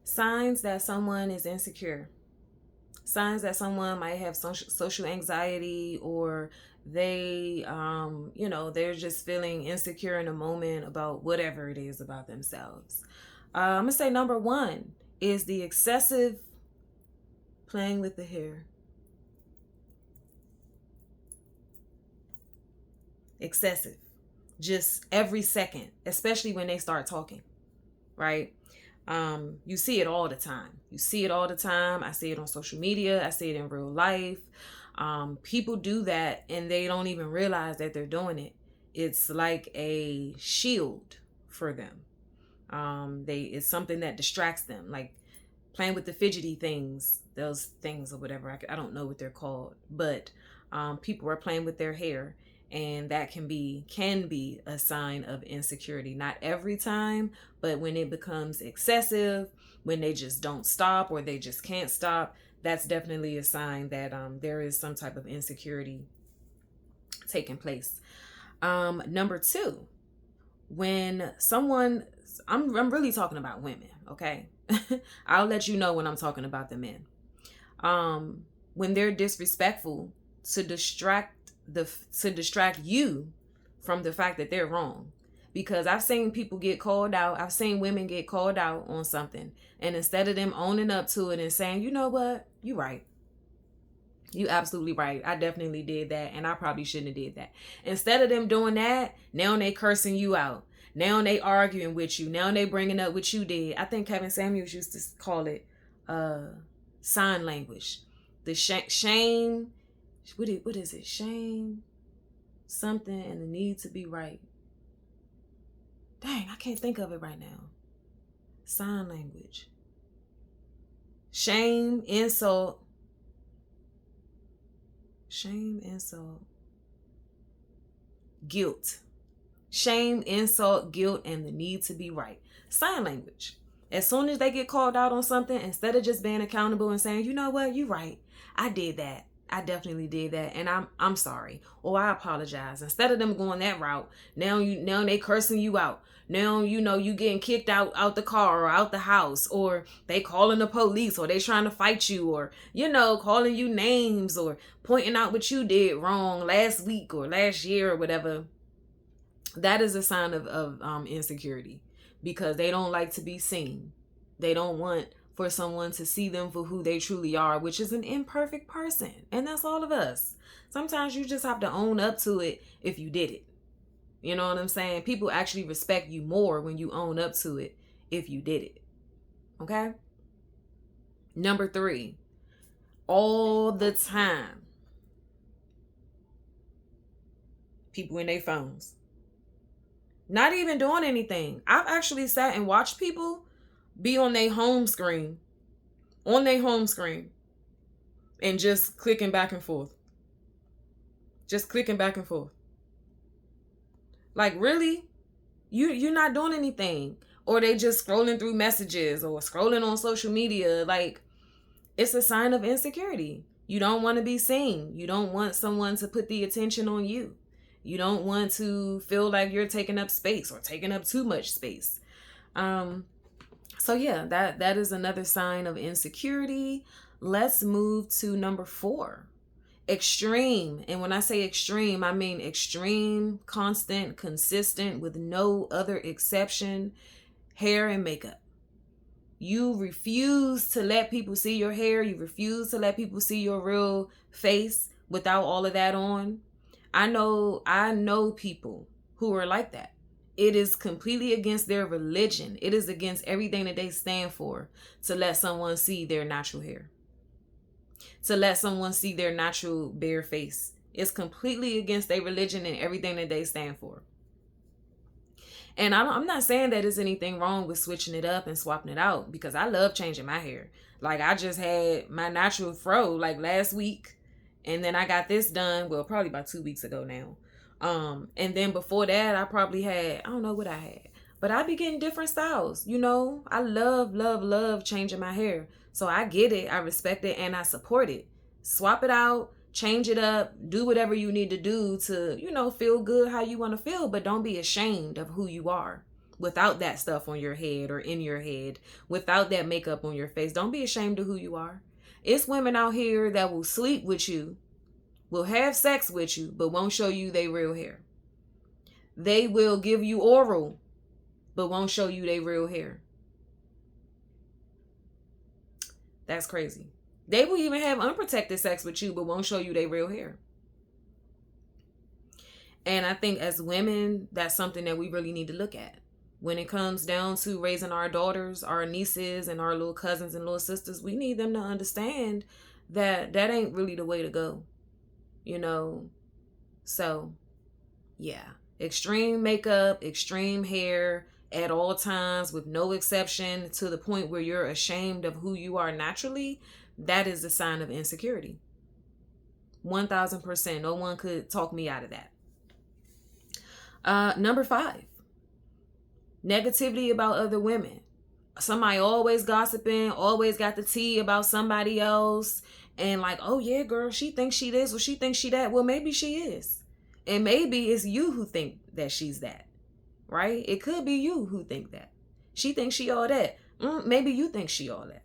Signs that someone is insecure. Signs that someone might have social anxiety, or they, they're just feeling insecure in a moment about whatever it is about themselves. I'm going to say number one is the excessive playing with the hair. Excessive. Just every second, especially when they start talking, right? You see it all the time. You see it all the time. I see it on social media. I see it in real life. People do that and they don't even realize that they're doing it. It's like a shield for them. It's something that distracts them, like playing with the fidgety things, those things or whatever. I don't know what they're called, but people are playing with their hair, and that can be a sign of insecurity. Not every time, but when it becomes excessive, when they just don't stop or they just can't stop, that's definitely a sign that there is some type of insecurity taking place. Number two, when someone, I'm really talking about women, okay? I'll let you know when I'm talking about the men. When they're disrespectful to distract you from the fact that they're wrong. Because I've seen people get called out. I've seen women get called out on something, and instead of them owning up to it and saying, you know what, you right, you absolutely right, I definitely did that and I probably shouldn't have did that. Instead of them doing that, now they cursing you out. Now they arguing with you. Now they bringing up what you did. I think Kevin Samuels used to call it sign language. The shame. What is it? Shame something and the need to be right. Dang, I can't think of it right now. Sign language. Shame, insult. Shame, insult. Guilt. Shame, insult, guilt, and the need to be right. Sign language. As soon as they get called out on something, instead of just being accountable and saying, you know what, you're right, I did that. I definitely did that, and I'm sorry, or I apologize. Instead of them going that route, now they cursing you out. Now you getting kicked out the car or out the house, or they calling the police, or they trying to fight you, or calling you names, or pointing out what you did wrong last week or last year or whatever. That is a sign of insecurity, because they don't like to be seen. They don't want for someone to see them for who they truly are, which is an imperfect person. And that's all of us. Sometimes you just have to own up to it if you did it. You know what I'm saying? People actually respect you more when you own up to it if you did it. Okay? Number three, all the time, people in their phones. Not even doing anything. I've actually sat and watched people be on their home screen, and just clicking back and forth. Like, really? You're not doing anything. Or they just scrolling through messages or scrolling on social media. Like, it's a sign of insecurity. You don't want to be seen. You don't want someone to put the attention on you. You don't want to feel like you're taking up space or taking up too much space. So yeah, that is another sign of insecurity. Let's move to number 4. Extreme. And when I say extreme, I mean extreme, constant, consistent, with no other exception, hair and makeup. You refuse to let people see your hair. You refuse to let people see your real face without all of that on. I know people who are like that. It is completely against their religion. It is against everything that they stand for to let someone see their natural hair, to let someone see their natural bare face. It's completely against their religion and everything that they stand for. And I'm not saying that there's anything wrong with switching it up and swapping it out, because I love changing my hair. Like, I just had my natural fro like last week, and then I got this done, well, probably about 2 weeks ago now. And then before that, I probably had, I don't know what I had, but I be getting different styles. I love changing my hair. So I get it, I respect it, and I support it. Swap it out, change it up, do whatever you need to do to, feel good how you want to feel, but don't be ashamed of who you are. without that stuff on your head or in your head, without that makeup on your face. Don't be ashamed of who you are. It's women out here that will sleep with you, will have sex with you, but won't show you their real hair. They will give you oral, but won't show you their real hair. That's crazy. They will even have unprotected sex with you, but won't show you their real hair. And I think as women, that's something that we really need to look at. When it comes down to raising our daughters, our nieces, and our little cousins and little sisters, we need them to understand that that ain't really the way to go. You know? So, yeah. Extreme makeup, extreme hair at all times with no exception, to the point where you're ashamed of who you are naturally, that is a sign of insecurity. 1000%. No one could talk me out of that. Number 5, negativity about other women. Somebody always gossiping, always got the tea about somebody else. And like, oh yeah, girl, she thinks she this or she thinks she that. Well, maybe she is. And maybe it's you who think that she's that, right? It could be you who think that. She thinks she all that. Maybe you think she all that.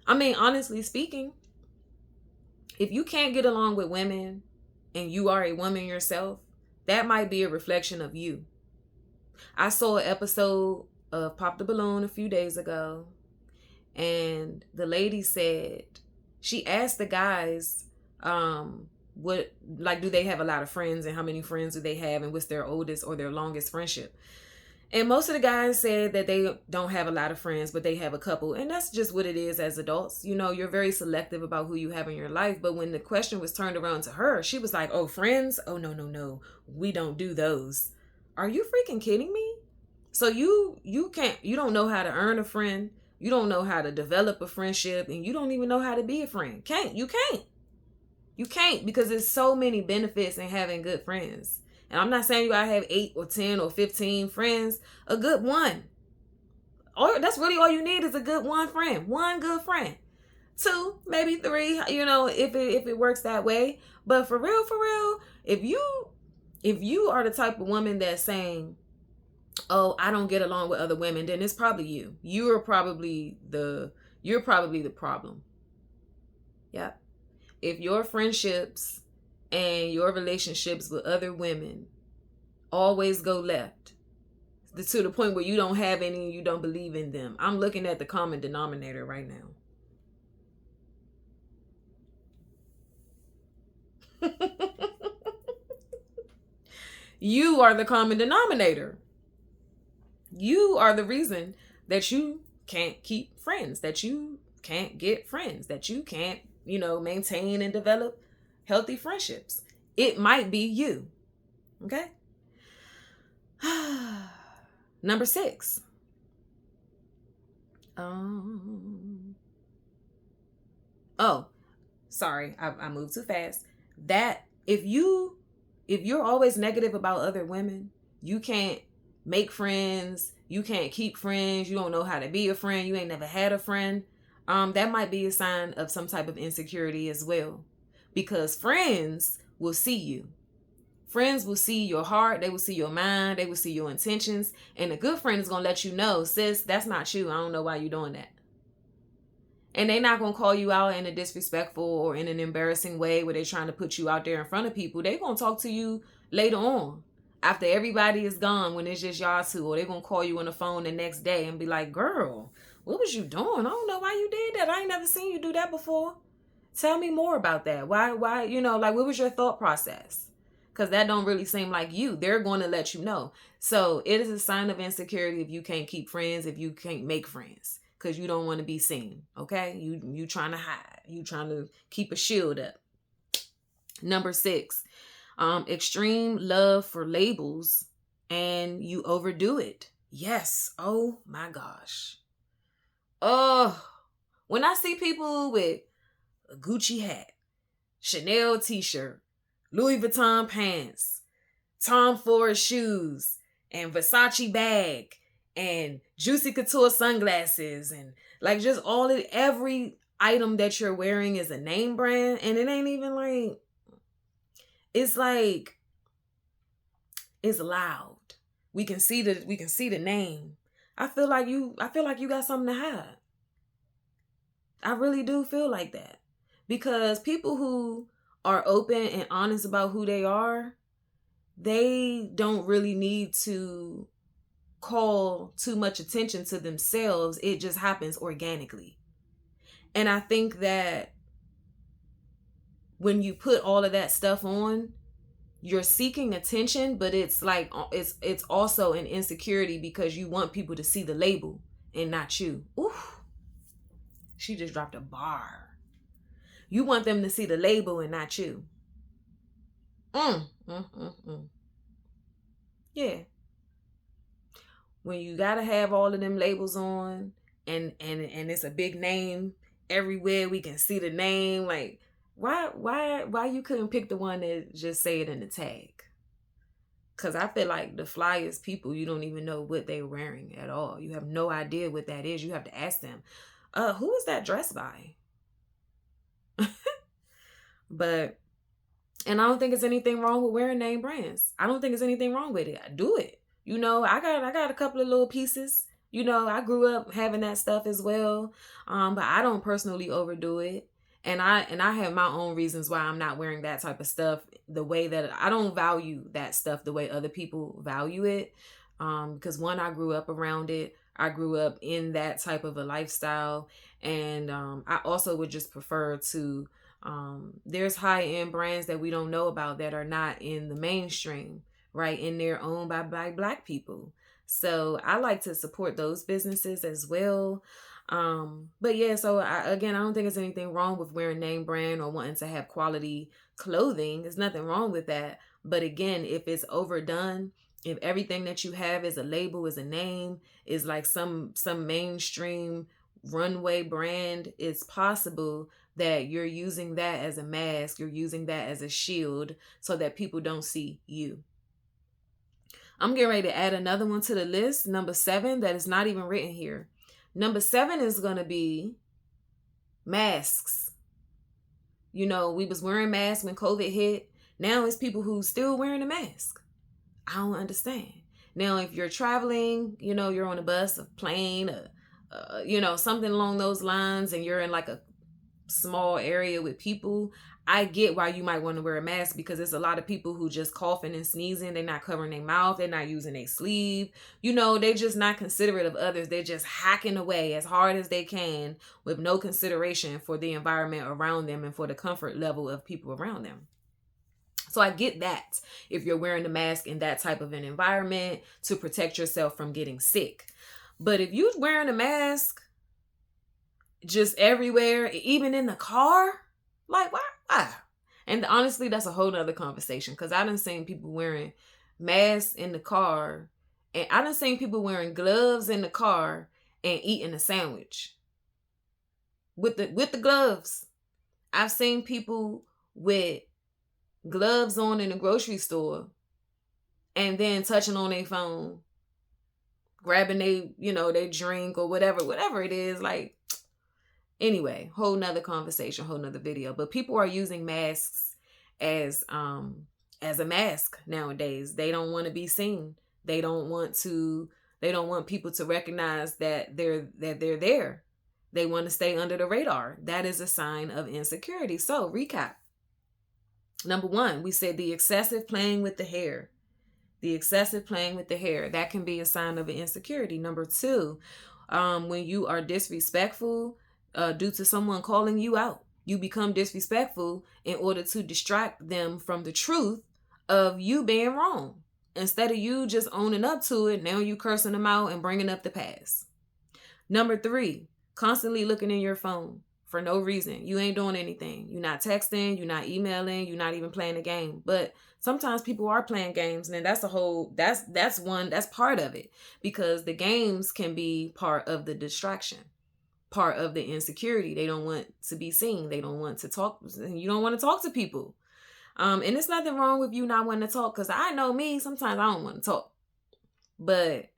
I mean, honestly speaking, if you can't get along with women and you are a woman yourself, that might be a reflection of you. I saw an episode of Pop the Balloon a few days ago, and the lady said, she asked the guys, what, like, do they have a lot of friends and how many friends do they have and what's their oldest or their longest friendship? And most of the guys said that they don't have a lot of friends, but they have a couple. And that's just what it is as adults. You know, you're very selective about who you have in your life. But when the question was turned around to her, she was like, oh, friends? Oh, no. We don't do those. Are you freaking kidding me? So you don't know how to earn a friend. You don't know how to develop a friendship. And you don't even know how to be a friend. You can't, because there's so many benefits in having good friends. And I'm not saying you gotta have 8 or 10 or 15 friends. A good one. Or that's really all you need is a good one friend. One good friend. 2, maybe 3, you know, if it works that way. But for real, if you are the type of woman that's saying, oh, I don't get along with other women, then it's probably you. You're probably the problem. Yep. If your friendships and your relationships with other women always go left, to the point where you don't have any and you don't believe in them, I'm looking at the common denominator right now. You are the common denominator. You are the reason that you can't keep friends, that you can't get friends, that you can't, maintain and develop healthy friendships. It might be you. Okay? Number 6. Oh, sorry, I moved too fast. That if you're always negative about other women, you can't make friends, you can't keep friends, you don't know how to be a friend, you ain't never had a friend, that might be a sign of some type of insecurity as well. Because friends will see you. Friends will see your heart, they will see your mind, they will see your intentions, and a good friend is going to let you know, sis, that's not you. I don't know why you're doing that. And they're not going to call you out in a disrespectful or in an embarrassing way where they're trying to put you out there in front of people. They're going to talk to you later on, after everybody is gone, when it's just y'all two, or they're going to call you on the phone the next day and be like, girl, what was you doing? I don't know why you did that. I ain't never seen you do that before. Tell me more about that. Why, what was your thought process? Because that don't really seem like you. They're going to let you know. So it is a sign of insecurity if you can't keep friends, if you can't make friends, because you don't want to be seen. Okay? You trying to hide. You trying to keep a shield up. Number 6, extreme love for labels, and you overdo it. Yes. Oh my gosh. Oh, when I see people with a Gucci hat, Chanel t-shirt, Louis Vuitton pants, Tom Ford shoes, and Versace bag, and Juicy Couture sunglasses, and like just every item that you're wearing is a name brand, and it ain't even like, it's like It's loud. We can see the name. I feel like you got something to hide. I really do feel like that. Because people who are open and honest about who they are, they don't really need to call too much attention to themselves. It just happens organically. And I think that when you put all of that stuff on, you're seeking attention, but it's like it's also an insecurity because you want people to see the label and not you. Ooh, she just dropped a bar. You want them to see the label and not you. Yeah. When you gotta have all of them labels on and it's a big name everywhere, we can see the name. Like, why you couldn't pick the one that just say it in the tag? Because I feel like the flyest people, you don't even know what they're wearing at all. You have no idea what that is. You have to ask them, who is that dressed by? But, and I don't think it's anything wrong with wearing name brands. I don't think it's anything wrong with it. Do it. You know, I got a couple of little pieces. You know, I grew up having that stuff as well. But I don't personally overdo it. And I have my own reasons why I'm not wearing that type of stuff the way that I don't value that stuff the way other people value it. Because one, I grew up around it. I grew up in that type of a lifestyle. And I also would just prefer to, there's high-end brands that we don't know about that are not in the mainstream, right? And they're owned by Black people. So I like to support those businesses as well. But yeah, so I don't think there's anything wrong with wearing name brand or wanting to have quality clothing. There's nothing wrong with that. But again, if it's overdone, if everything that you have is a label, is a name, is like some mainstream runway brand, it's possible that you're using that as a mask, you're using that as a shield so that people don't see you. I'm getting ready to add another one to the list, number 7, that is not even written here. Number 7 is going to be masks. You know, we was wearing masks when COVID hit. Now it's people who still wearing a mask. I don't understand. Now, if you're traveling, you know, you're on a bus, a plane, you know, something along those lines, and you're in like a small area with people, I get why you might want to wear a mask, because there's a lot of people who just coughing and sneezing. They're not covering their mouth. They're not using their sleeve. You know, they're just not considerate of others. They're just hacking away as hard as they can with no consideration for the environment around them and for the comfort level of people around them. So I get that if you're wearing a mask in that type of an environment to protect yourself from getting sick. But if you're wearing a mask just everywhere, even in the car, like, why? And honestly, that's a whole nother conversation, because I done seen people wearing masks in the car, and I done seen people wearing gloves in the car and eating a sandwich with the gloves. I've seen people with gloves on in the grocery store and then touching on their phone, grabbing their drink or whatever it is. Like, anyway, whole nother conversation, whole nother video. But people are using masks as a mask nowadays. They don't want to be seen. They don't want people to recognize that they're there. They want to stay under the radar. That is a sign of insecurity. So, recap. Number 1, we said the excessive playing with the hair. The excessive playing with the hair. That can be a sign of an insecurity. Number 2, when you are disrespectful, due to someone calling you out. You become disrespectful in order to distract them from the truth of you being wrong. Instead of you just owning up to it, now you cursing them out and bringing up the past. Number 3, constantly looking in your phone for no reason. You ain't doing anything. You're not texting, you're not emailing, you're not even playing a game. But sometimes people are playing games, and that's part of it, because the games can be part of the distraction, part of the insecurity. They don't want to be seen. They don't want to talk. You don't want to talk to people. And it's nothing wrong with you not wanting to talk, because I know me, sometimes I don't want to talk. But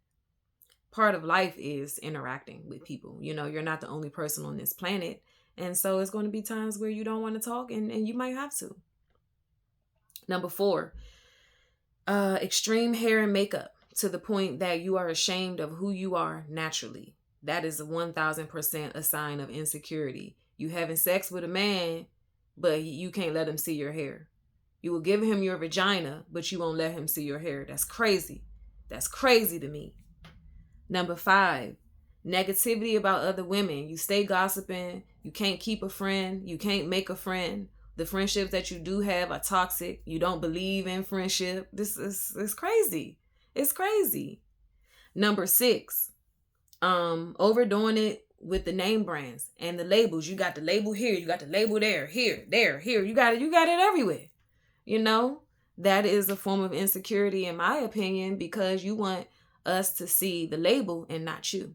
part of life is interacting with people. You know, you're not the only person on this planet. And so it's going to be times where you don't want to talk, and you might have to. Number 4, Extreme hair and makeup to the point that you are ashamed of who you are naturally. That is 1000% a sign of insecurity. You having sex with a man, but you can't let him see your hair. You will give him your vagina, but you won't let him see your hair. That's crazy. That's crazy to me. Number 5, negativity about other women. You stay gossiping. You can't keep a friend. You can't make a friend. The friendships that you do have are toxic. You don't believe in friendship. This is crazy. It's crazy. Number 6, overdoing it with the name brands and the labels. You got the label here. You got the label there. Here, there, here. You got it everywhere. You know, that is a form of insecurity, in my opinion, because you want us to see the label and not you.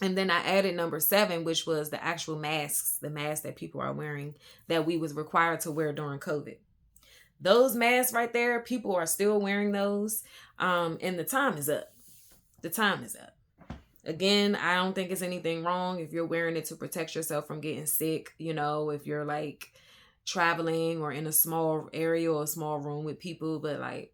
And then I added number 7, which was the actual masks, the masks that people are wearing that we was required to wear during COVID. Those masks right there, people are still wearing those. And the time is up. The time is up. Again, I don't think it's anything wrong if you're wearing it to protect yourself from getting sick. You know, if you're like traveling or in a small area or a small room with people, but like